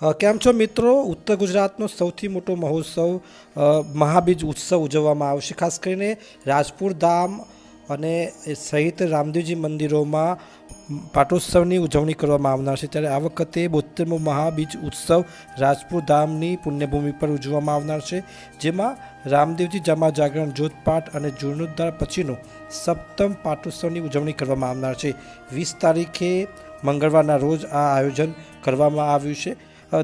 કેમ છો મિત્રો? ઉત્તર ગુજરાતનો સૌથી મોટો મહોત્સવ મહાબીજ ઉત્સવ ઉજવવામાં આવશે. ખાસ કરીને રાજપુર ધામ અને સહિત રામદેવજી મંદિરોમાં પાટોત્સવની ઉજવણી કરવામાં આવનાર છે. ત્યારે આ વખતે 72મો મહાબીજ ઉત્સવ રાજપુર ધામની પુણ્યભૂમિ પર ઉજવવામાં આવનાર છે, જેમાં રામદેવજી જમા જાગરણ જોતપાઠ અને જીર્ણોદ્ધાર પછીનો સપ્તમ પાટોત્સવની ઉજવણી કરવામાં આવનાર છે. 20 તારીખે મંગળવારના રોજ આ આયોજન કરવામાં આવ્યું છે.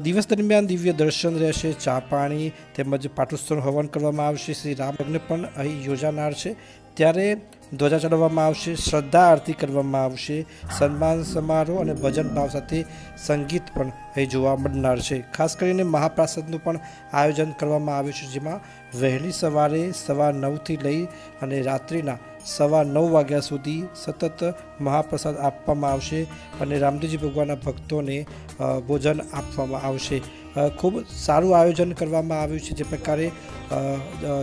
દિવસ દરમિયાન દિવ્ય દર્શન રહેશે, ચા પાણી તેમજ પાટોત્સવ હવન કરવામાં આવશે. શ્રી રામ યજ્ઞ પણ અહીં યોજાનાર છે. ત્યારે ધ્વજા ચડાવવામાં આવશે, શ્રદ્ધા આરતી કરવામાં આવશે, સન્માન સમારોહ અને ભજન ભાવ સાથે સંગીત પણ અહીં જોવા મળનાર છે. ખાસ કરીને મહાપ્રસાદનું પણ આયોજન કરવામાં આવ્યું છે, જેમાં વહેલી સવારે 9:15થી લઈ અને રાત્રિના 9:15 વાગ્યા સુધી સતત મહાપ્રસાદ આપવામાં આવશે અને રામદેવજી ભગવાનના ભક્તોને ભોજન આપવામાં આવશે. ખૂબ સારું આયોજન કરવામાં આવ્યું છે. જે પ્રકારે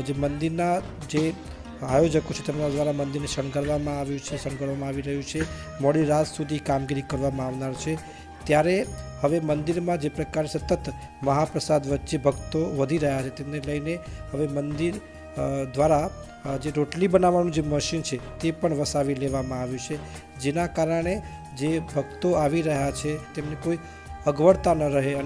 જે મંદિરના જે આયોજકો છે તેમના દ્વારા મંદિરને શણગારવામાં આવ્યું છે, શણગારવામાં આવી રહ્યું છે. મોડી રાત સુધી કામગીરી કરવામાં આવનાર છે. ત્યારે હવે મંદિરમાં જે પ્રકારે સતત મહાપ્રસાદ વચ્ચે ભક્તો વધી રહ્યા છે, તેમને લઈને હવે મંદિર દ્વારા જે રોટલી બનાવવાનું જે મશીન છે તે પણ વસાવી લેવામાં આવ્યું છે, જેના કારણે જે ભક્તો આવી રહ્યા છે તેમને કોઈ અગવડતા ન રહે અને